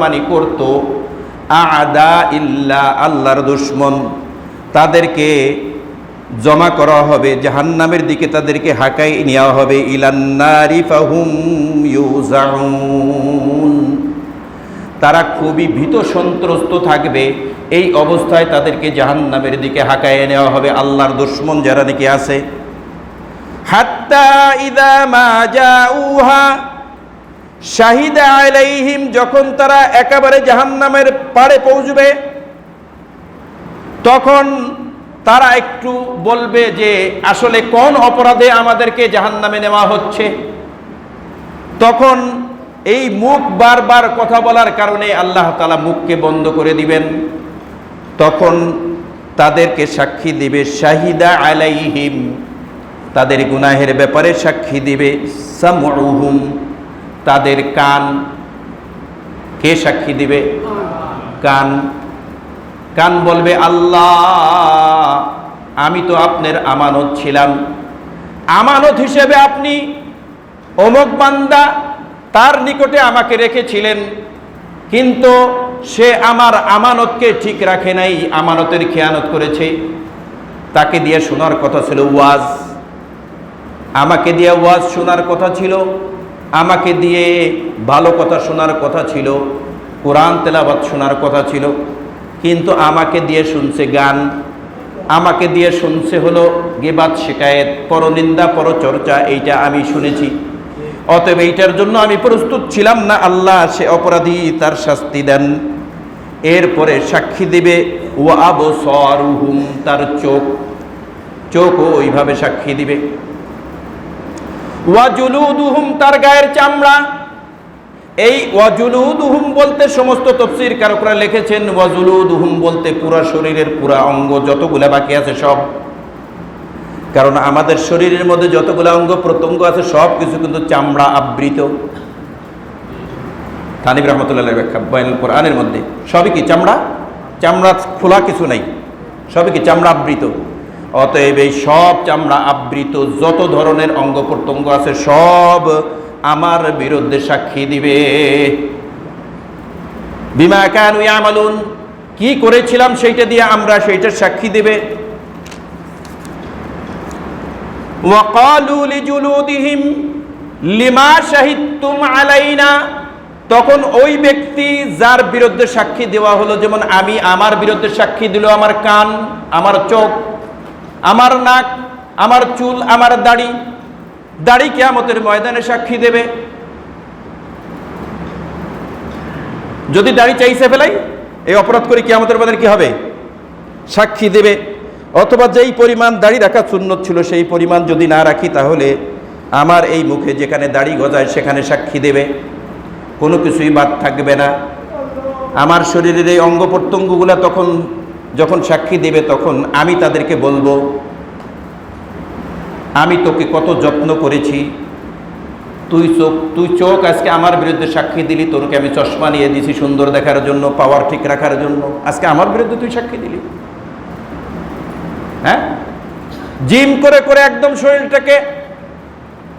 মানি করত আদা ইল্লা আল্লাহর দুশমন, তাদেরকে জমা করা হবে জাহান্নামের দিকে, তাদেরকে হাঁকাই নেওয়া হবে। ইলান্নারি ফাহুম ইউজাউন, তারা খুবই ভীত সন্ত্রস্ত থাকবে। এই অবস্থায় তাদেরকে জাহান্নামের দিকে হাঁকায় নেওয়া হবে আল্লাহর দুশমন যারা নাকি আছে। হাত্তা ইযা মা জাউহা শাহিদা আলাইহিম, যখন তারা একেবারে জাহান্নামের পাড়ে পৌঁছবে তখন তারা একটু বলবে যে আসলে কোন অপরাধে আমাদেরকে জাহান্নামে নেওয়া হচ্ছে। তখন এই মুখ বারবার কথা বলার কারণে আল্লাহ তাআলা মুখকে বন্ধ করে দিবেন। তখন তাদেরকে সাক্ষী দিবে শাহিদা আলাইহিম, তাদের গুনাহের ব্যাপারে সাক্ষী দিবে সামউহুম, তাদের কান। কে সাক্ষী দিবে? কান। কান বলবে আল্লাহ আমি তো আপনার আমানত ছিলাম, আমানত হিসেবে আপনি অমুক বান্দা তার নিকটে আমাকে রেখেছিলেন, কিন্তু সে আমার আমানতকে ঠিক রাখে নাই, আমানতের খেয়ানত করেছে। তাকে দিয়ে শোনার কথা ছিল ওয়াজ, আমাকে দিয়ে ওয়াজ শোনার কথা ছিল, আমাকে দিয়ে ভালো কথা শোনার কথা ছিল, কোরআন তেলাওয়াত শোনার কথা ছিল, কিন্তু আমাকে দিয়ে শুনছে গান, আমাকে দিয়ে শুনছে হলো গীবাত, শিকায়েত, পরনিন্দা, পরচর্চা। এইটা আমি শুনেছি, অতএব এইটার জন্য আমি প্রস্তুত ছিলাম না। আল্লাহ সে অপরাধী, তার শাস্তি দেন। এরপরে সাক্ষী দিবে ওয়া আবসারুহুম, তার চোখ, চোখও ওইভাবে সাক্ষী দিবে। ওয়া জুলুদুহুম, তার গায়ের চামড়া। এই ওয়া জুলুদুহুম বলতে সমস্ত তাফসীর কারকরা লিখেছেন ওয়া জুলুদুহুম বলতে পুরা শরীরের পুরা অঙ্গ যতগুলা বাকি আছে সব। কারণ আমাদের শরীরের মধ্যে যতগুলো অঙ্গ প্রত্যঙ্গ আছে সব কিছু কিন্তু চামড়া আবৃত। থানিব রহমতুল্লাহ ব্যাখ্যা বয়ানুল কোরআনের মধ্যে সবই কি চামড়া, চামড়া খোলা কিছু নাই, সবই কি চামড়া আবৃত। অতএব এই সব চামড়া আবৃত যত ধরনের অঙ্গ প্রত্যঙ্গ আছে সব আমার বিরুদ্ধে সাক্ষী দিবে। বিমা কানু ইয়ামালুন, কি করেছিলাম সেইটা দিয়ে আমরা সেইটার সাক্ষী দিবে। ওয়াকালু লিজুলুদিহিম লিমা শাহিদতুম আলাইনা, তখন ওই ব্যক্তি যার বিরুদ্ধে সাক্ষী দেওয়া হলো, যেমন আমি, আমার বিরুদ্ধে সাক্ষী দিল আমার কান, আমার চোখ, আমার নাক, আমার চুল, আমার দাড়ি। দাড়ি কিয়ামতের ময়দানে সাক্ষী দেবে। যদি দাড়ি চাইছে ফেলাই এই অপরাধ করে কিয়ামতের ময়দানে কি হবে? সাক্ষী দেবে। অথবা যেই পরিমাণ দাড়ি রাখা সুন্নত ছিল সেই পরিমাণ যদি না রাখি তাহলে আমার এই মুখে যেখানে দাড়ি গজায় সেখানে সাক্ষী দেবে, কোনো কিছুই বাদ থাকবে না। আমার শরীরের এই অঙ্গ প্রত্যঙ্গগুলো তখন যখন সাক্ষী দেবে তখন আমি তাদেরকে বলবো আমি তোকে কত যত্ন করেছি, তুই চোখ আজকে আমার বিরুদ্ধে সাক্ষী দিলি, তোরকে আমি চশমা নিয়ে দিছি সুন্দর দেখার জন্য, পাওয়ার ঠিক রাখার জন্য, আজকে আমার বিরুদ্ধে তুই সাক্ষী দিলি। হ্যাঁ, জিম করে করে একদম শরীরটাকে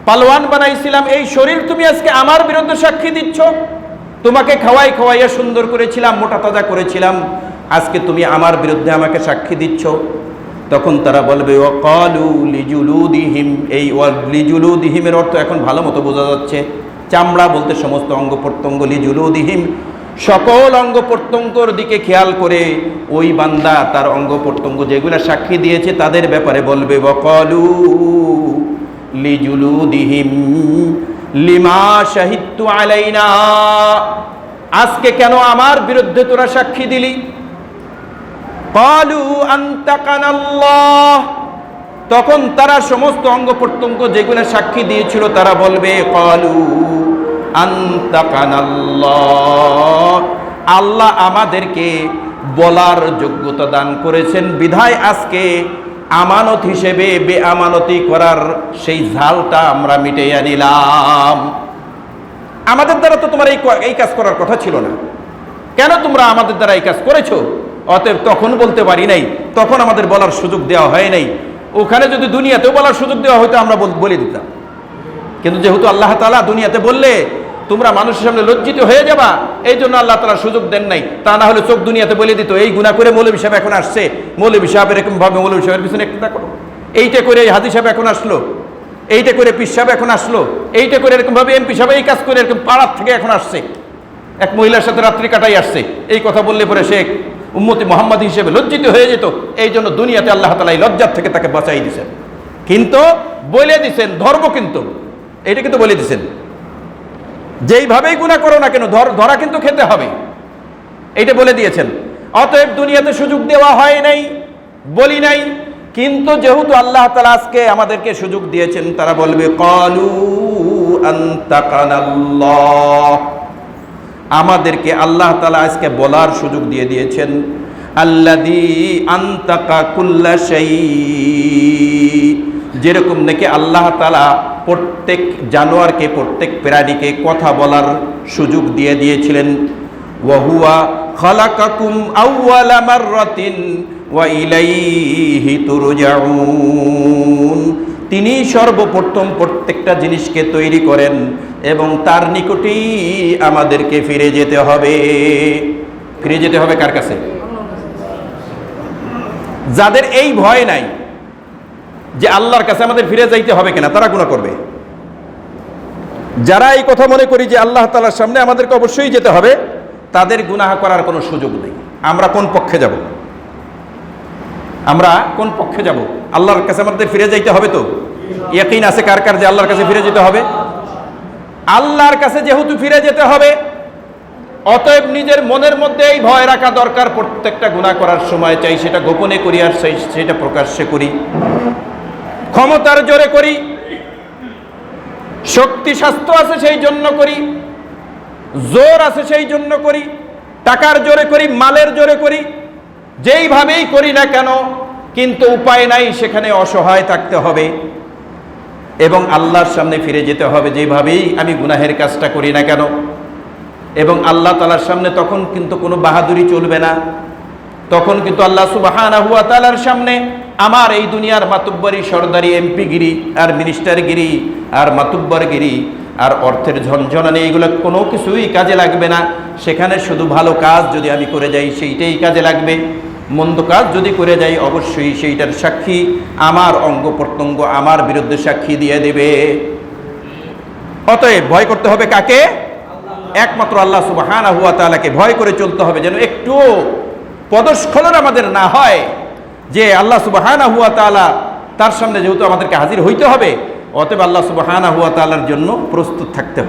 পালোয়ান বানাইছিলাম, এই শরীর তুমি আজকে আমার বিরুদ্ধে সাক্ষী দিচ্ছ। তোমাকে খাওয়াইয়া সুন্দর করেছিলাম, মোটা তাজা করেছিলাম, আজকে তুমি আমার বিরুদ্ধে আমাকে সাক্ষী দিচ্ছ। তখন তারা বলবে ওয়াকালু লিজুলুদিহিম, এই লিজুলুদিহিমের অর্থ এখন ভালো মতো বোঝা যাচ্ছে। চামড়া বলতে সমস্ত অঙ্গ প্রত্যঙ্গ, লিজুলুদিহিম সকল অঙ্গ প্রত্যঙ্গর দিকে খেয়াল করে ওই বান্দা তার অঙ্গ প্রত্যঙ্গ যেগুলো সাক্ষী দিয়েছে তাদের ব্যাপারে বলবে ওয়াকালু লিজুলুদিহিম লিমা শাহিদতু আলাইনা, আজকে কেন আমার বিরুদ্ধে তোরা সাক্ষী দিলি? ক্বালু আনতাকানাল্লাহ, তখন তারা সমস্ত অঙ্গ প্রত্যঙ্গ যেগুলো সাক্ষী দিয়েছিল তারা বলবে ক্বালু আনতাকানাল্লাহ, আল্লাহ আমাদেরকে বলার যোগ্যতা দান করেছেন বিধায় আজকে আমানত হিসেবে বেআমানতি করার সেই ঝালটা আমরা মিটাইয়া নিলাম। আমাদের দ্বারা তো তোমার এই কাজ করার কথা ছিল না, কেন তোমরা আমাদের দ্বারা এই কাজ করেছো? অতএব তখন বলতে পারি নাই, তখন আমাদের বলার সুযোগ দেওয়া হয় নাই। ওখানে যদি দুনিয়াতেও বলার সুযোগ দেওয়া হয়তো আমরা বলে দিতাম, কিন্তু যেহেতু আল্লাহ তাআলা দুনিয়াতে বললে তোমরা মানুষের সামনে লজ্জিত হয়ে যাবা, এই জন্য আল্লাহ তাআলা সুযোগ দেন নাই। তা না হলে চোখ দুনিয়াতে বলে দিত, এই গুনাহ করে মৌলভী সাহেব এখন আসছে, মৌলভী সাহেব এরকম ভাবে মৌলভী সাহেবের পিছনে একটা করো, এইটা করে এই হাজি সাহেব এখন আসলো, এইটা করে পীর সাহেব এখন আসলো, এইটা করে এরকম ভাবে এমপি সাহেব এই কাজ করে এরকম পাড়ার থেকে এখন আসছে, এক মহিলার সাথে রাত্রি কাটাই আসছে, এই কথা বললে পরে সে উম্মতি মুহাম্মাদি হিসেবে লজ্জিত হয়ে যেত। এই জন্য দুনিয়াতে আল্লাহ তাআলা এই লজ্জার থেকে তাকে বাঁচাই দিয়েছেন, কিন্তু বলে দিছেন ধর্ম, কিন্তু এটা কিন্তু বলে দিছেন যেইভাবেই গুনাহ করো না কেন ধরা কিন্তু খেতে হবে, এইটা বলে দিয়েছেন। অতএব দুনিয়াতে সুযোগ দেওয়া হয় নাই, বলি নাই, কিন্তু যেহেতু আল্লাহ তাআলা আজকে আমাদেরকে সুযোগ দিয়েছেন, তারা বলবে ক্বালু আনতাকানাল্লাহ, আমাদেরকে আল্লাহ তাআলা আজকে বলার সুযোগ দিয়ে দিয়েছেন, আল্লাযী আনতাকা কুল্লা শাই, যেরকম নাকি আল্লাহ তাআলা প্রত্যেক জানোয়ারকে, প্রত্যেক প্রাণীকে কথা বলার সুযোগ দিয়ে দিয়েছিলেন। ওয়া হুয়া খালাকাকুম আউওয়ালা মাররাতিন ওয়া ইলাইহি তুরজাউন, তিনি সর্বপ্রথম প্রত্যেকটা জিনিসকে তৈরি করেন এবং তার নিকটেই আমাদেরকে ফিরে যেতে হবে। ফিরে যেতে হবে কার কাছে? যাদের এই ভয় নাই যে আল্লাহর কাছে আমাদের ফিরে যাইতে হবে কিনা, তারা গুনাহ করবে। যারা এই কথা মনে করি যে আল্লাহ তাআলার সামনে আমাদেরকে অবশ্যই যেতে হবে, তাদের গুনাহ করার কোনো সুযোগ নেই। আমরা কোন পক্ষে যাব? আমরা কোন পক্ষে যাব? আল্লাহর কাছে আমাদের ফিরে যাইতে হবে তো? ইয়াকিন আছে কার কার যে আল্লাহর কাছে ফিরে যেতে হবে? আল্লাহর কাছে যেহেতু ফিরে যেতে হবে, অতএব নিজের মনের মধ্যে এই ভয় রাখা দরকার, প্রত্যেকটা গুনাহ করার সময় চাই সেটা গোপনে করি আর সেটা প্রকাশ্যে করি, ক্ষমতার জোরে করি, শক্তি স্বাস্থ্য আছে সেই জন্য করি, জোর আছে সেই জন্য করি, টাকার জোরে করি, মালের জোরে করি, যেইভাবেই করি না কেন, কিন্তু উপায় নাই, সেখানে অসহায় থাকতে হবে এবং আল্লাহর সামনে ফিরে যেতে হবে যেভাবেই আমি গুনাহের কাজটা করি না কেন। এবং আল্লাহ তাআলার সামনে তখন কিন্তু কোনো বাহাদুরি চলবে না, তখন কিন্তু আল্লাহ সুবহানাহু ওয়া তাআলার সামনে আমার এই দুনিয়ার মাতুব্বরি, সরদারি, এমপিগিরি আর মিনিস্টারগিরি আর মাতুব্বরগিরি আর অর্থের ঝনঝনানি, এগুলো কোনো কিছুই কাজে লাগবে না। সেখানে শুধু ভালো কাজ যদি আমি করে যাই সেইটাই কাজে লাগবে, মন্দ কাজ যদি করে যাই অবশ্যই সেইটার সাক্ষী আমার অঙ্গ প্রত্যঙ্গ আমার বিরুদ্ধে সাক্ষী দিয়ে দেবে। অতএব ভয় করতে হবে কাকে? একমাত্র আল্লাহ সুবহানাহু ওয়া তাআলাকে ভয় করে চলতে হবে, যেন একটু পদস্খলন আমাদের না হয় যে আল্লাহ সুবহানাহু ওয়া তাআলা, তার সামনে যেহেতু আমাদেরকে হাজির হইতে হবে, অতএব আল্লাহ সুবহানাহু ওয়া তাআলার জন্য প্রস্তুত থাকতে হবে।